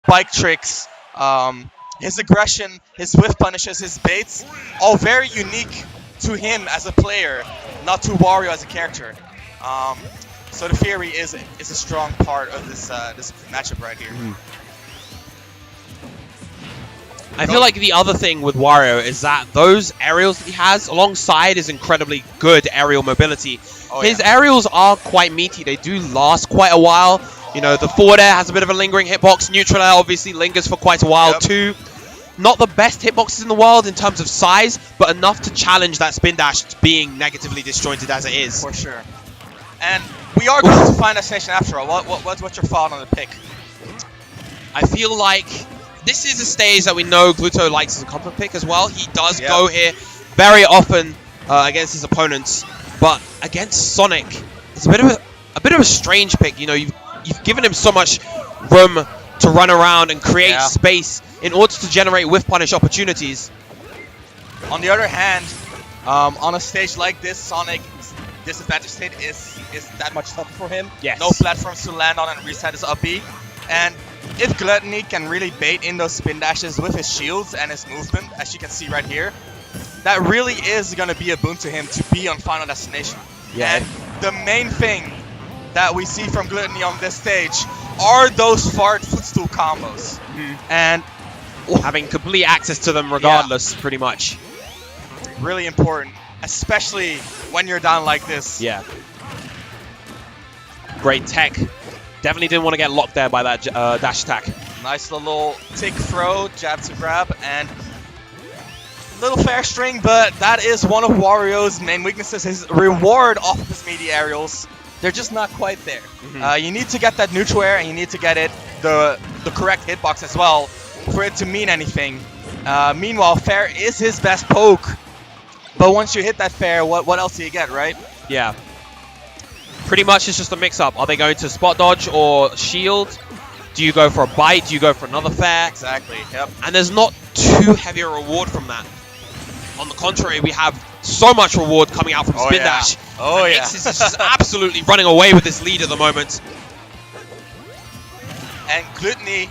bike tricks, his aggression, his whiff punishes, his baits, all very unique to him as a player, not to Wario as a character. So the Fury is a strong part of this this matchup right here. I feel like the other thing with Wario is that those aerials that he has alongside his incredibly good aerial mobility, his aerials are quite meaty. They do last quite a while. You know, the forward air has a bit of a lingering hitbox. Neutral air obviously lingers for quite a while too. Not the best hitboxes in the world in terms of size, but enough to challenge that spin dash being negatively disjointed as it is. For sure. And we are going to find a station after all. What's your thought on the pick? I feel like this is a stage that we know Gluto likes as a comfort pick as well. He does go here very often against his opponents, but against Sonic, it's a bit of a strange pick. You know, you've given him so much room to run around and create space in order to generate whiff punish opportunities. On the other hand, on a stage like this, Sonic's disadvantage state is that much tougher for him. Yes. No platforms to land on and reset his up B. And if Glutonny can really bait in those spin dashes with his shields and his movement, as you can see right here, that really is going to be a boon to him to be on Final Destination. Yeah. And the main thing that we see from Glutonny on this stage are those fart footstool combos. And having complete access to them regardless, pretty much. Really important, especially when you're down like this. Yeah. Great tech. Definitely didn't want to get locked there by that dash attack. Nice little tick throw, jab to grab, and little fair string, but that is one of Wario's main weaknesses. His reward off of his meaty aerials, they're just not quite there. You need to get that neutral air, and you need to get it the correct hitbox as well for it to mean anything. Meanwhile, fair is his best poke, but once you hit that fair, what else do you get, right? Yeah. Pretty much it's just a mix-up. Are they going to spot dodge or shield? Do you go for a bite? Do you go for another fair? Exactly, yep. And there's not too heavy a reward from that. On the contrary, we have so much reward coming out from spin dash. Oh yeah. Ixis is just absolutely running away with this lead at the moment. And Glutonny,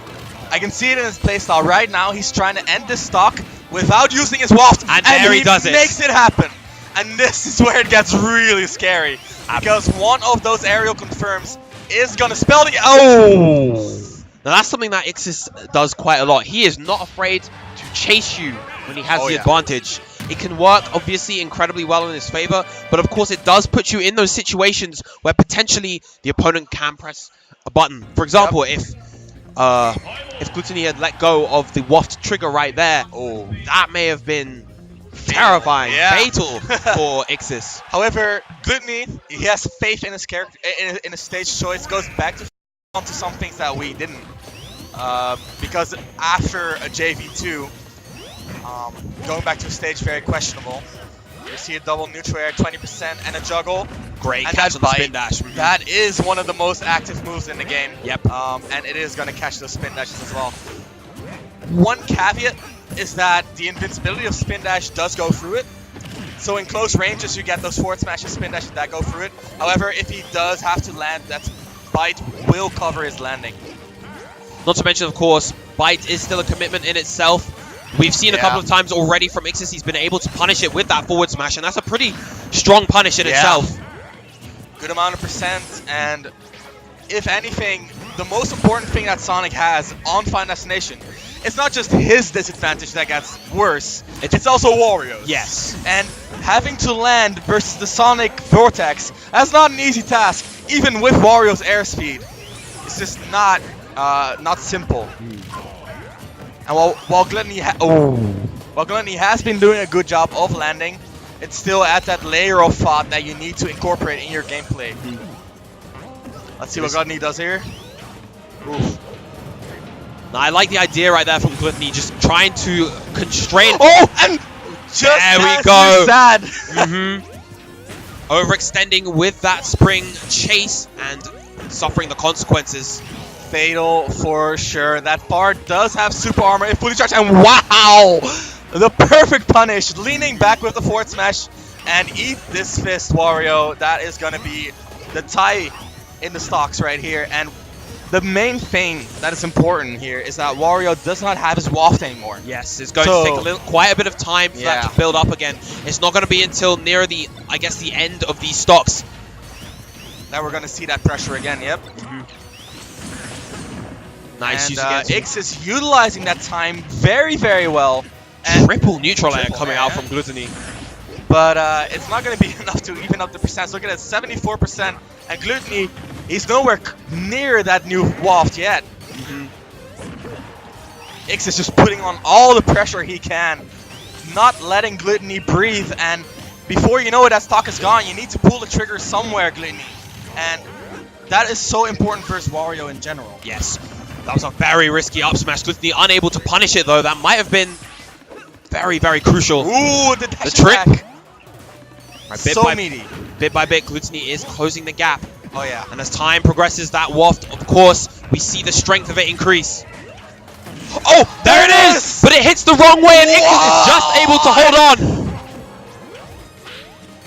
I can see it in his playstyle right now. He's trying to end this stock without using his waft, and there he does it. Makes it happen. And this is where it gets really scary, because one of those aerial confirms is gonna spell the Now that's something that Ixis does quite a lot. He is not afraid to chase you when he has the advantage. It can work obviously incredibly well in his favor, but of course it does put you in those situations where potentially the opponent can press a button. For example, if Glutonny had let go of the waft trigger right there, that may have been terrifying, fatal for Ixis. However, Glutonny, he has faith in his character, in his stage choice. Goes back to onto some things that we didn't, because after a JV2, going back to a stage very questionable. You see a double neutral air, 20%, and a juggle. Great and catch on the spin dash. That is one of the most active moves in the game. Yep. And it is going to catch those spin dashes as well. One caveat is that the invincibility of spin dash does go through it. So in close ranges, you get those forward smashes, spin dashes that go through it. However, if he does have to land, that bite will cover his landing. Not to mention, of course, bite is still a commitment in itself. We've seen a couple of times already from Ixis, he's been able to punish it with that forward smash, and that's a pretty strong punish in itself. Good amount of percent, and if anything, the most important thing that Sonic has on Final Destination, it's not just his disadvantage that gets worse, it's also Wario's. Yes. And having to land versus the Sonic Vortex, that's not an easy task, even with Wario's airspeed. It's just not simple. And while Glutonny has been doing a good job of landing, it still adds that layer of thought that you need to incorporate in your gameplay. Let's see what Glutonny does here. Oof. Now, I like the idea right there from Glutonny, just trying to constrain. And just there we go. Sad. Overextending with that spring chase and suffering the consequences. Fatal for sure. That bar does have super armor. It fully charged, and wow! The perfect punish. Leaning back with the forward smash, and eat this fist, Wario. That is going to be the tie in the stocks right here. And the main thing that is important here is that Wario does not have his waft anymore. Yes, it's going to take quite a bit of time for that to build up again. It's not going to be until near the, I guess, the end of these stocks that we're going to see that pressure again. Yep. Nice. And Ixis utilizing that time very, very well. And triple neutral air coming out from Glutonny. But it's not going to be enough to even up the percent. Look at it, 74%. And Glutonny, he's nowhere near that new waft yet. Ixis just putting on all the pressure he can, not letting Glutonny breathe. And before you know it, that stock is gone. You need to pull the trigger somewhere, Glutonny. And that is so important versus Wario in general. Yes, that was a very risky up smash. Glutonny unable to punish it, though. That might have been very, very crucial. Ooh, the trick. Right, so meaty. Bit by bit, Glutonny is closing the gap. Oh, yeah. And as time progresses, that waft, of course, we see the strength of it increase. Oh, there it is! But it hits the wrong way, and Ixis is just able to hold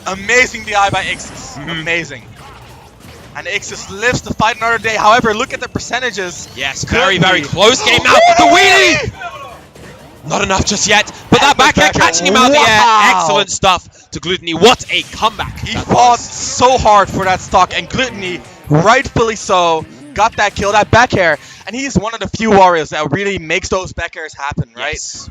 on. Amazing DI by Ixis. Amazing. And Ixis lives to fight another day. However, look at the percentages. Yes, very, very close game now. The wheelie! Not enough just yet, but that back air catching him out of the air. Excellent stuff to Glutonny. What a comeback. He fought so hard for that stock, and Glutonny, rightfully so, got that kill, that back air. And he's one of the few Warriors that really makes those back airs happen, right? Yes.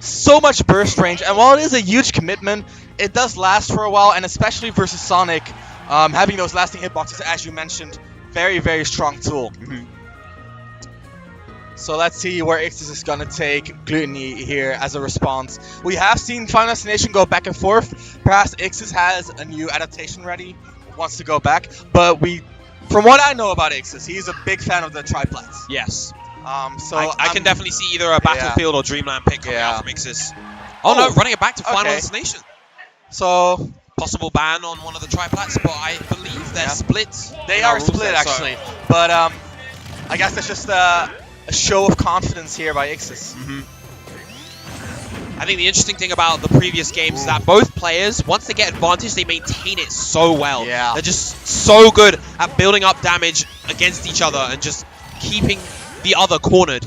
So much burst range, and while it is a huge commitment, it does last for a while, and especially versus Sonic, having those lasting hitboxes, as you mentioned, very, very strong tool. So let's see where Ixis is going to take Glutonny here as a response. We have seen Final Destination go back and forth. Perhaps Ixis has a new adaptation ready, wants to go back. But from what I know about Ixis, he's a big fan of the triplets. Yes. So I can definitely see either a Battlefield or Dreamland pick coming out from Ixis. Oh no, running it back to Final Destination. So possible ban on one of the triplets, but I believe they're split. They are split actually. So. But I guess that's just a show of confidence here by Ixis. I think the interesting thing about the previous games is that both players, once they get advantage, they maintain it so well. Yeah. They're just so good at building up damage against each other and just keeping the other cornered.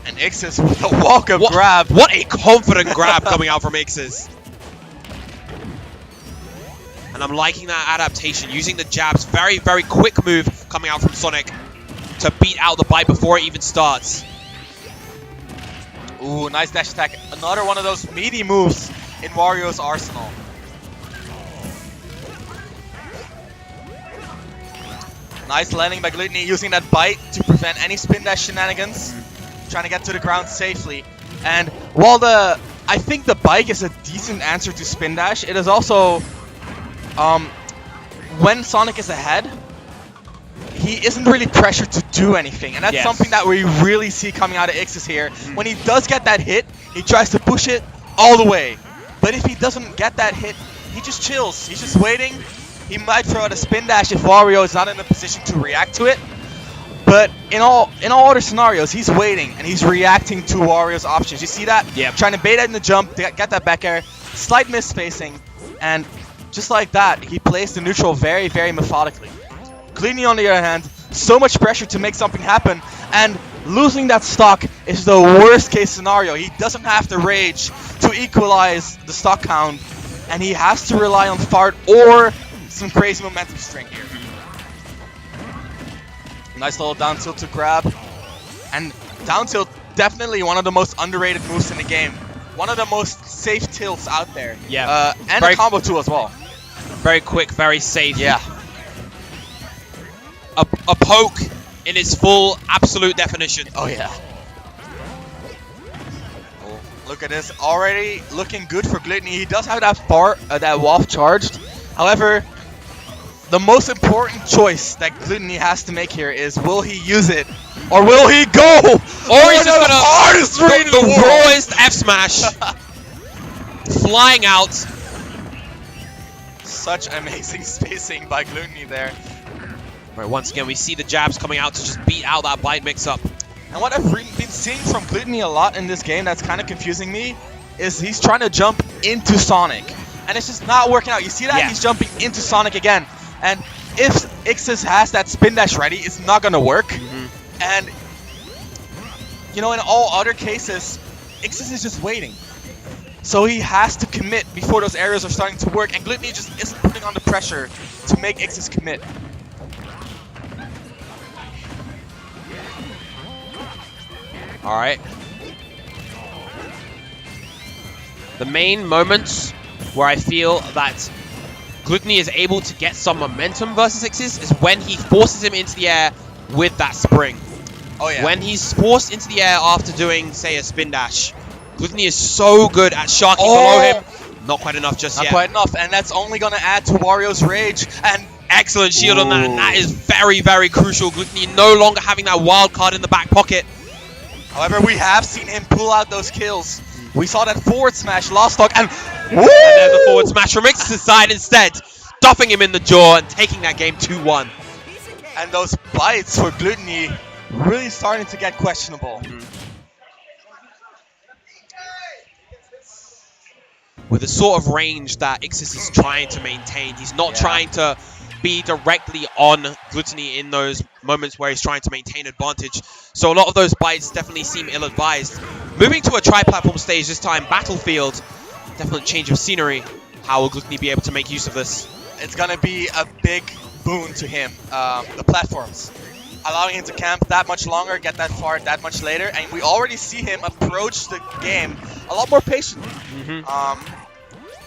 And Ixis with a walk-up grab. What a confident grab coming out from Ixis. And I'm liking that adaptation, using the jabs. Very, very quick move coming out from Sonic to beat out the bite before it even starts. Ooh, nice dash attack. Another one of those meaty moves in Wario's arsenal. Nice landing by Glutonny, using that bite to prevent any spin dash shenanigans. Trying to get to the ground safely. And while I think the bike is a decent answer to spin dash, it is also when Sonic is ahead, he isn't really pressured to do anything, and that's something that we really see coming out of Ixis here. When he does get that hit, he tries to push it all the way. But if he doesn't get that hit, he just chills. He's just waiting. He might throw out a spin dash if Wario is not in a position to react to it. But in all other scenarios, he's waiting and he's reacting to Wario's options. You see that? Yeah. Trying to bait it in the jump, get that back air, slight misspacing, and just like that, he plays the neutral very, very methodically. Glutonny, on the other hand, so much pressure to make something happen, and losing that stock is the worst case scenario. He doesn't have to rage to equalize the stock count, and he has to rely on fart or some crazy momentum string here. Nice little down tilt to grab, and down tilt definitely one of the most underrated moves in the game. One of the most safe tilts out there. Yeah. And a combo tool as well. Very quick, very safe. Yeah. A poke in its full absolute definition. Oh yeah. Oh, look at this, already looking good for Glutonny. He does have that waft charged. However, the most important choice that Glutonny has to make here is, will he use it or will he go? Or he's just gonna the rawest F smash, flying out. Such amazing spacing by Glutonny there. Right, once again, we see the jabs coming out to just beat out that bite mix-up. And what I've been seeing from Glutonny a lot in this game that's kind of confusing me is he's trying to jump into Sonic. And it's just not working out. You see that? Yeah. He's jumping into Sonic again. And if Ixis has that spin dash ready, it's not gonna work. And you know, in all other cases, Ixis is just waiting. So he has to commit before those areas are starting to work, and Glutonny just isn't putting on the pressure to make Ixis commit. Alright. The main moments where I feel that Glutonny is able to get some momentum versus Ixis is when he forces him into the air with that spring. Oh yeah. When he's forced into the air after doing, say, a spin dash, Glutonny is so good at sharking below him. Not quite enough just yet. Not quite enough, and that's only going to add to Wario's rage. And excellent shield on that, and that is very, very crucial. Glutonny no longer having that wild card in the back pocket. However, we have seen him pull out those kills. We saw that forward smash, last stock, and woo! And there's a forward smash from Ixis' side instead, stuffing him in the jaw and taking that game 2-1. And those bites for Glutonny really starting to get questionable. With the sort of range that Ixis is trying to maintain, he's not trying to be directly on Glutonny in those moments where he's trying to maintain advantage. So a lot of those bites definitely seem ill-advised. Moving to a tri-platform stage this time, Battlefield, definite change of scenery. How will Glutonny be able to make use of this? It's going to be a big boon to him, the platforms. Allowing him to camp that much longer, get that far that much later, and we already see him approach the game a lot more patiently.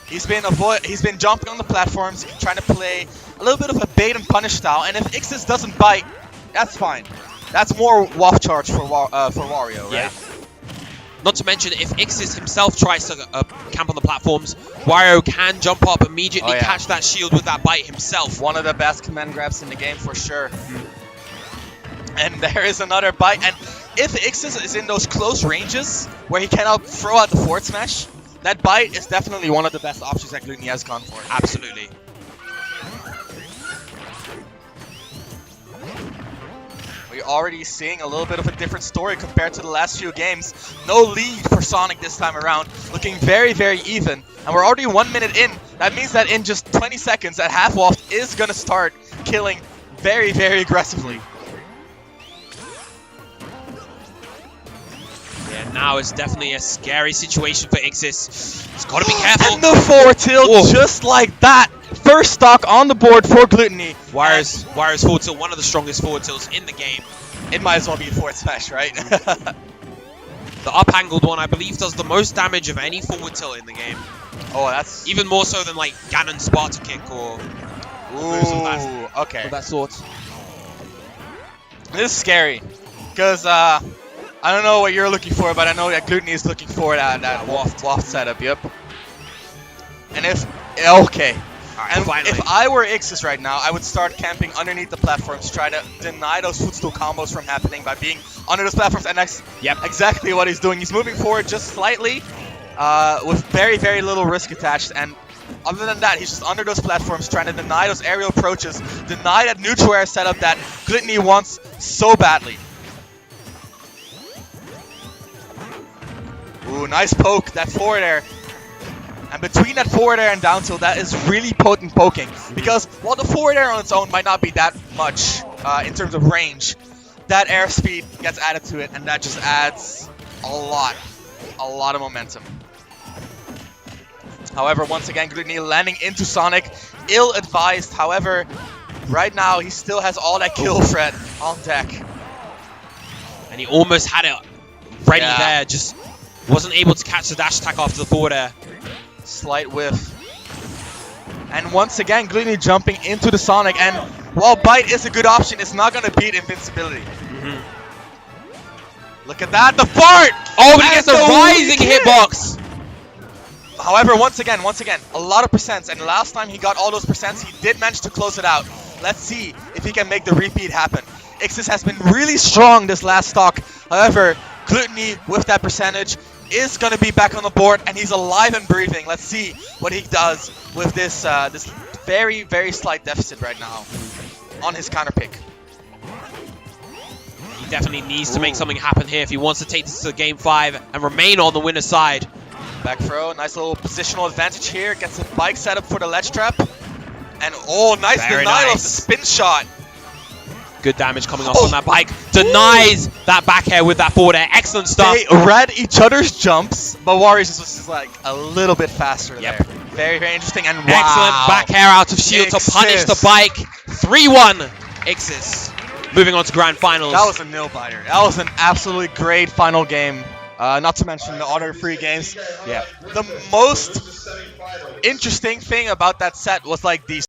He's been jumping on the platforms, trying to play a little bit of a bait and punish style, and if Ixis doesn't bite, that's fine. That's more waff charge for Wario, right? Yeah. Not to mention, if Ixis himself tries to camp on the platforms, Wario can jump up immediately, catch that shield with that bite himself. One of the best command grabs in the game for sure. And there is another bite, and if Ixis is in those close ranges where he cannot throw out the forward smash, that bite is definitely one of the best options that Glutonny has gone for. Absolutely. We're already seeing a little bit of a different story compared to the last few games. No lead for Sonic this time around, looking very, very even. And we're already 1 minute in. That means that in just 20 seconds, that half waft is going to start killing very, very aggressively. Yeah, now it's definitely a scary situation for Ixis. He's got to be careful. And the forward tilt, just like that. First stock on the board for Glutonny. Wario's forward tilt, one of the strongest forward tilts in the game. It might as well be a forward smash, right? The up-angled one, I believe, does the most damage of any forward tilt in the game. Oh, that's... Even more so than, like, Ganon Sparta Kick or... okay. Of that sort. This is scary. Because, I don't know what you're looking for, but I know that Glutonny is looking for that waft setup, yep. And if... Okay. And if I were Ixis right now, I would start camping underneath the platforms, try to deny those footstool combos from happening by being under those platforms, and that's exactly what he's doing. He's moving forward just slightly, with very, very little risk attached, and other than that, he's just under those platforms, trying to deny those aerial approaches, deny that neutral air setup that Glutonny wants so badly. Ooh, nice poke, that forward air. And between that forward air and down tilt, that is really potent poking. Because while the forward air on its own might not be that much in terms of range, that air speed gets added to it, and that just adds a lot of momentum. However, once again, Glutonny landing into Sonic, ill-advised. However, right now, he still has all that kill threat on deck. And he almost had it ready there, just wasn't able to catch the dash attack after the forward air. Slight whiff. And once again, Glutonny jumping into the Sonic, and while Bite is a good option, it's not going to beat Invincibility. Look at that, the fart! Oh, but he gets a rising hitbox! However, once again, a lot of percents, and last time he got all those percents, he did manage to close it out. Let's see if he can make the repeat happen. Ixis has been really strong this last stock. However, Glutonny, with that percentage, is going to be back on the board, and he's alive and breathing. Let's see what he does with this this very, very slight deficit right now on his counter pick. He definitely needs to make something happen here if he wants to take this to Game 5 and remain on the winner's side. Back throw, nice little positional advantage here. Gets a bike setup for the ledge trap. And oh, nice Very denial of the nice. spin shot. Good damage coming off on that bike. Denies that back air with that forward air. Excellent stuff. They read each other's jumps, but Warriors was just like a little bit faster Yep. there. Very, very interesting. And wow. Excellent back air out of shield to punish the Ixis. bike. 3-1 Ixis. Moving on to grand finals. That was a nail-biter. That was an absolutely great final game. Not to mention the other 3 games. yeah. The most interesting thing about that set was like these